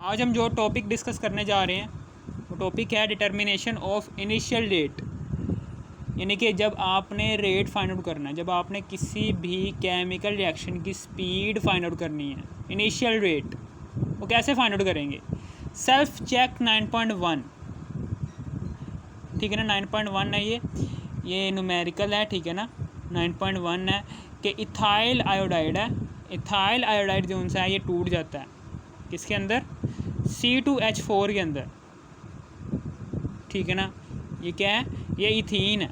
आज हम जो टॉपिक डिस्कस करने जा रहे हैं वो टॉपिक है डिटर्मिनेशन ऑफ इनिशियल रेट। यानी कि जब आपने रेट फाइंड आउट करना है, जब आपने किसी भी केमिकल रिएक्शन की स्पीड फाइंड आउट करनी है, इनिशियल रेट, वो कैसे फाइंड आउट करेंगे? सेल्फ चेक 9.1, ठीक है ना। 9.1 है, ये न्यूमेरिकल है, ठीक है ना। 9.1 है कि इथाइल आयोडाइड है। इथाइल आयोडाइड जो उनसे है ये टूट जाता है किसके अंदर? C2H4 के अंदर, ठीक है ना। ये क्या है? ये इथीन है,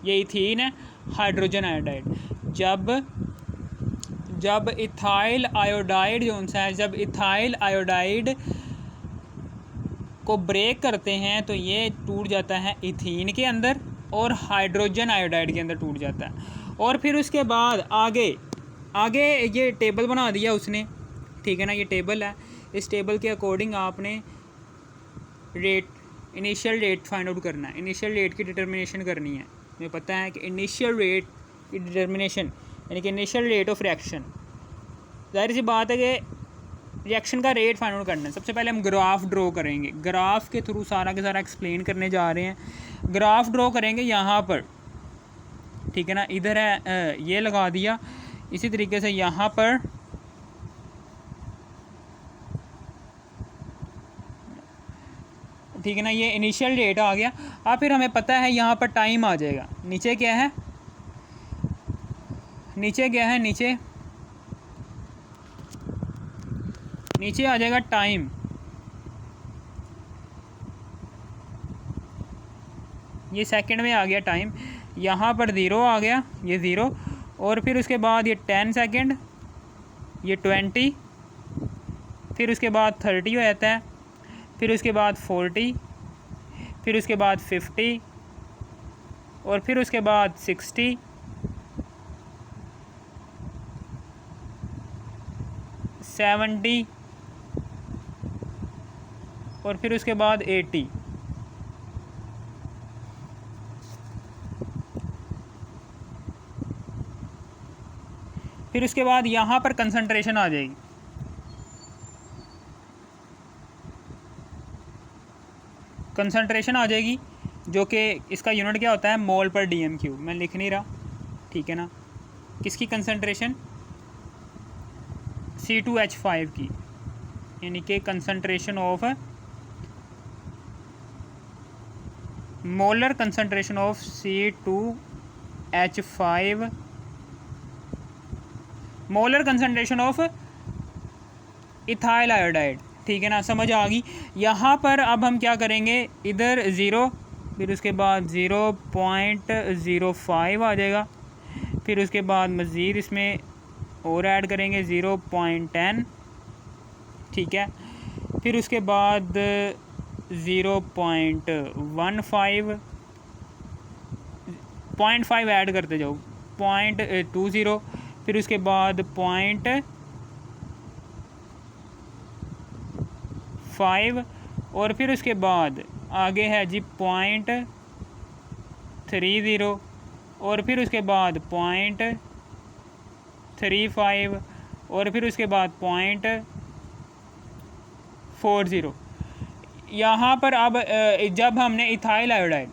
ये इथीन है, हाइड्रोजन आयोडाइड। जब इथाइल आयोडाइड जो उनसे है, जब इथाइल आयोडाइड को ब्रेक करते हैं तो ये टूट जाता है इथीन के अंदर और हाइड्रोजन आयोडाइड के अंदर टूट जाता है। और फिर उसके बाद आगे ये टेबल बना दिया उसने, ठीक है ना। ये टेबल है, इस टेबल के अकॉर्डिंग आपने rate, initial rate find out करना है, इनिशियल रेट की डिटर्मिनेशन करनी है। हमें पता है कि इनिशियल रेट की डिटर्मिनेशन यानी कि इनिशियल रेट ऑफ रिएक्शन, जाहिर सी बात है कि रिएक्शन का रेट फाइंड आउट करना है। सबसे पहले हम ग्राफ ड्रॉ करेंगे, ग्राफ के थ्रू सारा के सारा एक्सप्लेन करने जा रहे हैं। ग्राफ ड्रॉ करेंगे यहाँ पर, ठीक है ना। इधर है ये लगा दिया, इसी तरीके से यहाँ पर ठीक है ना। ये इनिशियल रेट आ गया। अब फिर हमें पता है यहाँ पर टाइम आ जाएगा। नीचे क्या है? नीचे आ जाएगा टाइम। ये सेकंड में आ गया टाइम, यहाँ पर 0 आ गया, ये 0। और फिर उसके बाद ये 10 सेकंड, ये 20, फिर उसके बाद 30 हो जाता है, फिर उसके बाद 40, फिर उसके बाद 50, और फिर उसके बाद 60, 70, और फिर उसके बाद 80। फिर उसके बाद यहाँ पर कंसंट्रेशन आ जाएगी। कंसंट्रेशन आ जाएगी जो कि इसका यूनिट क्या होता है? मोल पर dm³। मैं लिख नहीं रहा, ठीक है ना। किसकी कंसंट्रेशन? C2H5 की, यानी कि concentration of, molar concentration of C2H5, molar concentration of ethyl iodide, ठीक है ना। समझ आ गई। यहाँ पर अब हम क्या करेंगे? इधर 0, फिर उसके बाद 0.05 आ जाएगा, फिर उसके बाद मज़ीद इसमें और ऐड करेंगे 0.10, ठीक है। फिर उसके बाद 0.15 ऐड करते जाओ, 0.20, फिर उसके बाद 0.5, और फिर उसके बाद आगे है जी 0.30, और फिर उसके बाद 0.35, और फिर उसके बाद 0.40। यहाँ पर अब जब हमने इथाइल आयोडाइड,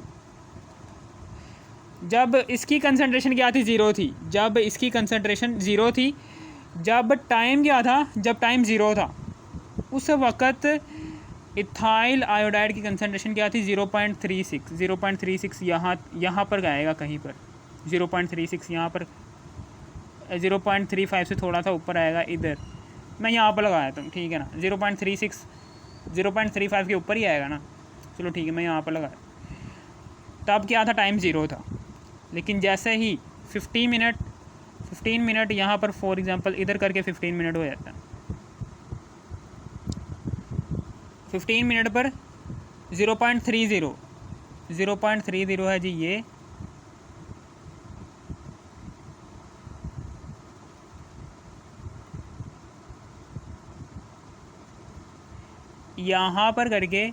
जब इसकी कंसंट्रेशन क्या थी? 0 थी। जब इसकी कंसंट्रेशन 0 थी, जब टाइम क्या था? जब टाइम 0 था, उस वक़्त इथाइल आयोडाइड की कंसंट्रेशन क्या थी? 0.36। 0.36 यहाँ पर आएगा कहीं पर, 0.36 यहाँ पर, 0.35 से थोड़ा सा ऊपर आएगा इधर, मैं यहाँ पर लगाया था, ठीक है ना। 0.36, 0.35 के ऊपर ही आएगा ना। चलो ठीक है, मैं यहाँ पर लगाया। तब क्या था? टाइम 0 था। लेकिन जैसे ही 15 मिनट यहाँ पर फॉर एग्ज़ाम्पल इधर करके 15 मिनट हो जाता है। 15 मिनट पर 0.30 है जी ये, यहाँ पर करके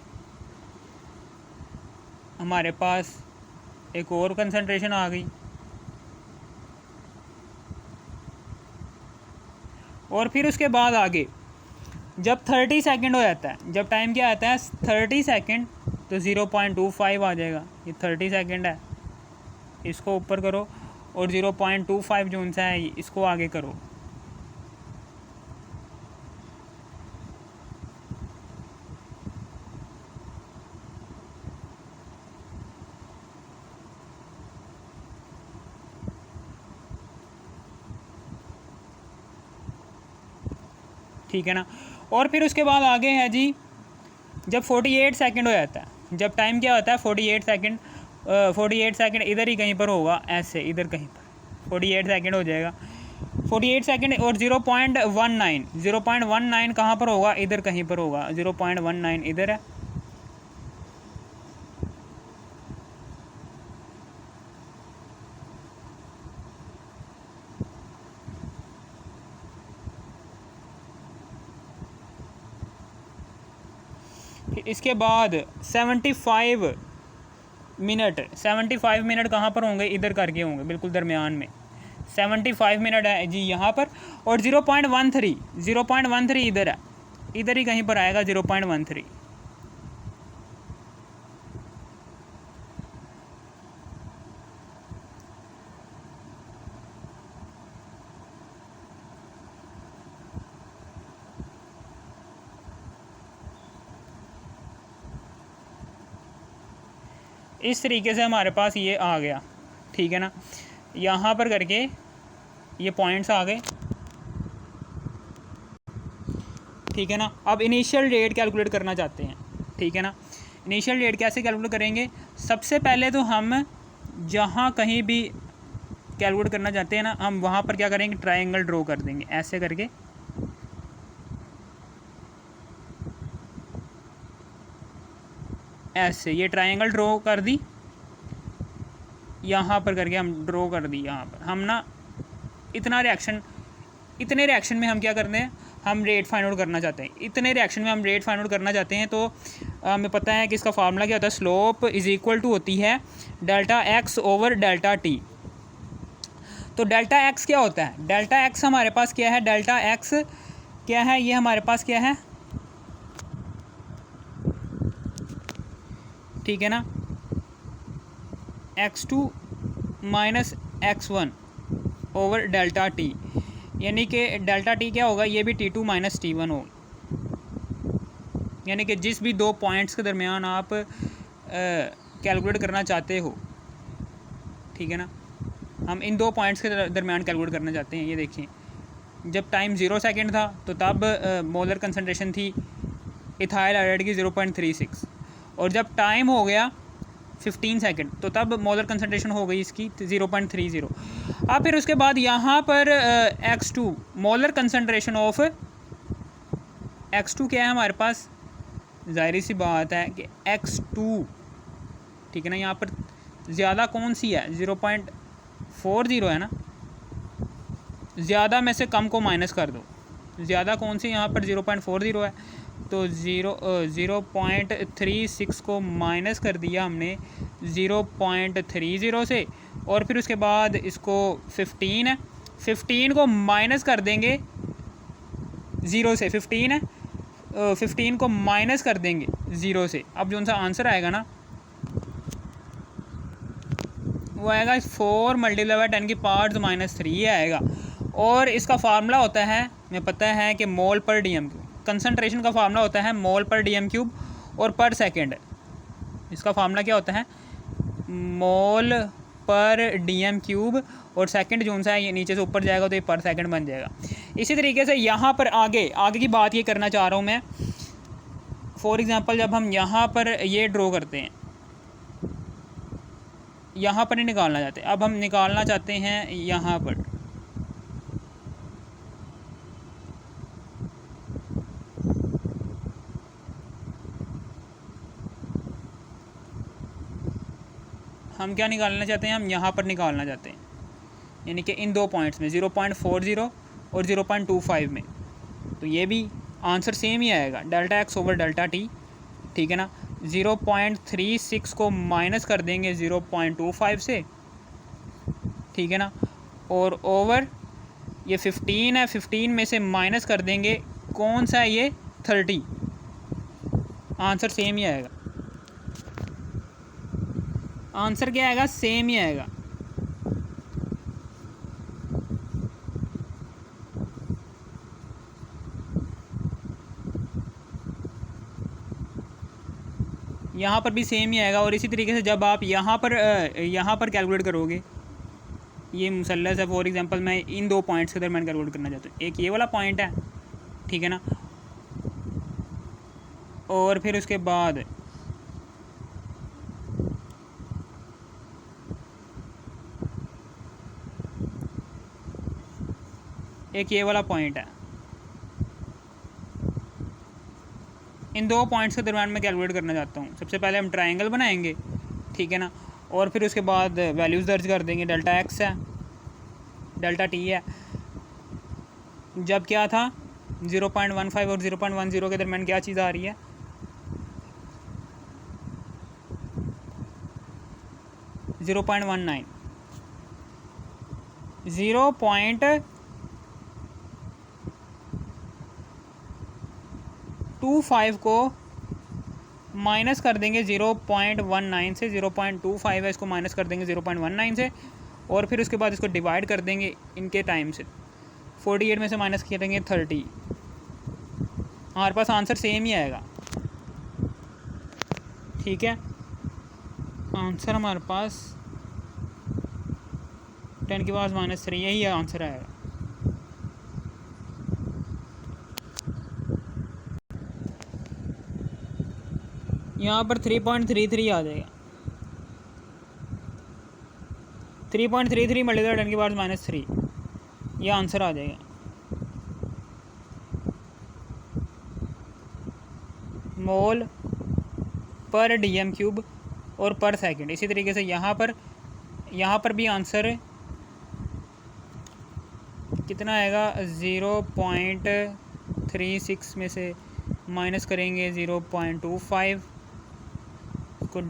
हमारे पास एक और कंसंट्रेशन आ गई, और फिर उसके बाद आगे जब 30 सेकंड हो जाता है, जब टाइम क्या आता है 30 सेकंड, तो 0.25 आ जाएगा। ये 30 सेकंड है, इसको ऊपर करो और 0.25 जो सा है इसको आगे करो। ठीक है ना। और फिर उसके बाद आगे है जी, जब 48 सेकंड हो जाता है, जब टाइम क्या होता है 48 सेकंड, 48 सेकंड इधर ही कहीं पर होगा, ऐसे इधर कहीं पर 48 सेकंड हो जाएगा। 48 सेकंड और 0.19 कहाँ पर होगा, इधर कहीं पर होगा, 0.19 इधर है। इसके बाद 75 मिनट कहाँ पर होंगे, इधर करके होंगे, बिल्कुल दरमियान में 75 मिनट है जी यहाँ पर। और 0.13 इधर है, इधर ही कहीं पर आएगा 0.13। इस तरीके से हमारे पास ये आ गया। ठीक है ना, यहाँ पर करके ये पॉइंट्स आ गए। ठीक है ना। अब इनिशियल डेट कैलकुलेट करना चाहते हैं। ठीक है ना, इनिशियल डेट कैसे कैलकुलेट करेंगे, सबसे पहले तो हम जहाँ कहीं भी कैलकुलेट करना चाहते हैं ना, हम वहाँ पर क्या करेंगे, ट्रायंगल ड्रॉ कर देंगे ऐसे करके। ऐसे ये ट्रायंगल ड्रॉ कर दी, यहाँ पर करके हम ड्रॉ कर दी। यहाँ पर हम ना इतने रिएक्शन में हम क्या करते हैं, हम रेट फाइंड आउट करना चाहते हैं। इतने रिएक्शन में हम रेट फाइंड आउट करना चाहते हैं, तो हमें पता है कि इसका फार्मूला क्या होता है, स्लोप इज इक्वल टू होती है delta x over delta T. तो डेल्टा एक्स क्या होता है, डेल्टा एक्स हमारे पास क्या है, डेल्टा एक्स क्या है, ये हमारे पास क्या है, ठीक है ना, x2 minus x1 over delta T, यानी कि डेल्टा टी क्या होगा, ये भी t2 माइनस t1 होगा। यानी कि जिस भी दो पॉइंट्स के दरमियान आप कैलकुलेट करना चाहते हो, ठीक है ना, हम इन दो पॉइंट्स के दरमियान कैलकुलेट करना चाहते हैं। ये देखिए, जब टाइम 0 सेकंड था तो तब मोलर कंसनट्रेशन थी इथाइल आयोडाइड की 0.36, और जब टाइम हो गया 15 सेकंड तो तब मोलर कंसनट्रेशन हो गई इसकी 0.30। अब फिर उसके बाद यहाँ पर x2 molar concentration of x2 क्या है हमारे पास, ज़ाहिर सी बात है कि x2, ठीक है ना, यहाँ पर ज़्यादा कौन सी है, 0.40 है ना, ज़्यादा में से कम को माइनस कर दो, ज़्यादा कौन सी यहाँ पर 0.40 है, तो 0.36 को माइनस कर दिया हमने 0.30 से, और फिर उसके बाद इसको 15 है, 15 को माइनस कर देंगे 0 से, 15 है, 15 को माइनस कर देंगे 0 से। अब जो सा आंसर आएगा ना वो आएगा 4 मल्टीप्लाई बाय 10 की पावर्स -3 आएगा। और इसका फार्मूला होता है, हमें पता है कि मोल पर डी एम क्यूब, कंसनट्रेशन का फार्मूला होता है मोल पर डी एम क्यूब और पर सेकेंड। इसका फार्मूला क्या होता है, मोल पर डी एम क्यूब और सेकंड जो सा है ये नीचे से ऊपर जाएगा तो ये पर सेकंड बन जाएगा। इसी तरीके से यहाँ पर आगे की बात ये करना चाह रहा हूँ मैं। फॉर एग्ज़ाम्पल जब हम यहाँ पर ये ड्रॉ करते हैं, यहाँ पर नहीं निकालना चाहते, अब हम निकालना चाहते हैं यहाँ पर, हम क्या निकालना चाहते हैं, हम यहाँ पर निकालना चाहते हैं, यानी कि इन दो पॉइंट्स में 0.40 और 0.25 में, तो ये भी आंसर सेम ही आएगा, delta x over delta T. ठीक है ना, 0.36 को माइनस कर देंगे 0.25 से, ठीक है ना, और ओवर ये 15 है, 15 में से माइनस कर देंगे कौन सा है ये 30, आंसर सेम ही आएगा, आंसर क्या आएगा, सेम ही आएगा। यहाँ पर भी सेम ही आएगा। और इसी तरीके से जब आप यहाँ पर कैलकुलेट करोगे, ये मुसल्लस है, फॉर एग्जांपल मैं इन दो पॉइंट्स के दरमियान कैलकुलेट करना चाहता हूँ। एक ये वाला पॉइंट है, ठीक है ना, और फिर उसके बाद एक ये वाला पॉइंट है। इन दो पॉइंट्स के दरमियान मैं कैलकुलेट करना चाहता हूँ। सबसे पहले हम ट्रायंगल बनाएंगे, ठीक है ना, और फिर उसके बाद वैल्यूज़ दर्ज कर देंगे। डेल्टा एक्स है, डेल्टा टी है। जब क्या था 0.15 और 0.10 के दरमियान क्या चीज़ आ रही है, 0.19, 0.25 को माइनस कर देंगे 0.19 से, 0.25 है, इसको माइनस कर देंगे 0.19 से, और फिर उसके बाद इसको डिवाइड कर देंगे इनके टाइम से। 48 में से माइनस करेंगे 30, हमारे पास आंसर सेम ही आएगा, ठीक है। आंसर हमारे पास 10 की पावर -3, यही आंसर आएगा। यहाँ पर 3.33 आ जाएगा। 3.33 मल्टीप्लाई 10 की पावर -3, यह आंसर आ जाएगा। मोल पर डीएम क्यूब और पर सेकंड। इसी तरीके से यहाँ पर भी आंसर कितना आएगा, 0.36 में से माइनस करेंगे 0.25 को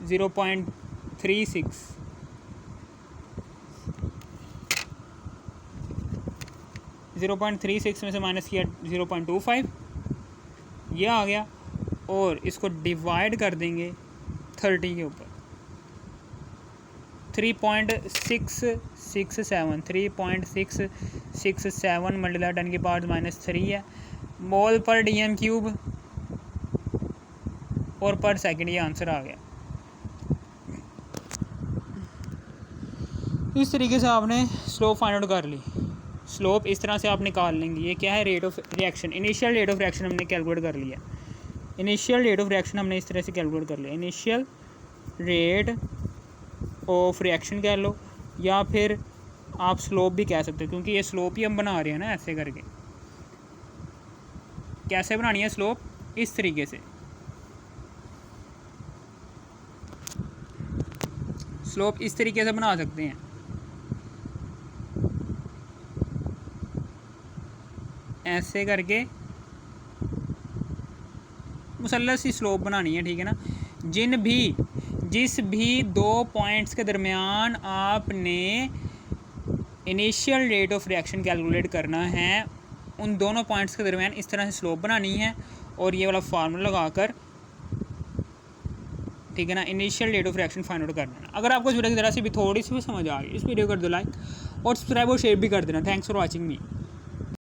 0.36, में से माइनस किया 0.25, यह आ गया, और इसको डिवाइड कर देंगे 30 के ऊपर। 3.667 मल्टीप्लाई 10 की पावर -3 है। मोल पर डीएम क्यूब और पर सेकंड, ये आंसर आ गया। इस तरीके से आपने स्लोप फाइंड आउट कर ली। स्लोप इस तरह से आप निकाल लेंगे। ये क्या है, rate of reaction, initial rate of reaction हमने कैलकुलेट कर लिया। इनिशियल रेट ऑफ रिएक्शन हमने इस तरह से कैलकुलेट कर लिया। इनिशियल रेट ऑफ रिएक्शन कह लो, या फिर आप स्लोप भी कह सकते हो, क्योंकि ये स्लोप ही हम बना रहे हैं ना ऐसे करके। कैसे बनानी है स्लोप, इस तरीके से। स्लोप इस तरीके से बना सकते हैं, ऐसे करके मुसल्लस ही स्लोप बनानी है, ठीक है ना। जिस भी दो पॉइंट्स के दरमियान आपने initial rate of reaction calculate करना है, उन दोनों पॉइंट्स के दरमियान इस तरह से स्लोप बनानी है, और ये वाला फार्मूला लगाकर, ठीक है ना, initial rate of reaction find out करना है। अगर आपको इस वीडियो की ज़रा सी भी थोड़ी सी भी समझ आ रही है, इस वीडियो को कर दो लाइक, और सब्सक्राइब और शेयर भी कर देना। Thanks for watching me.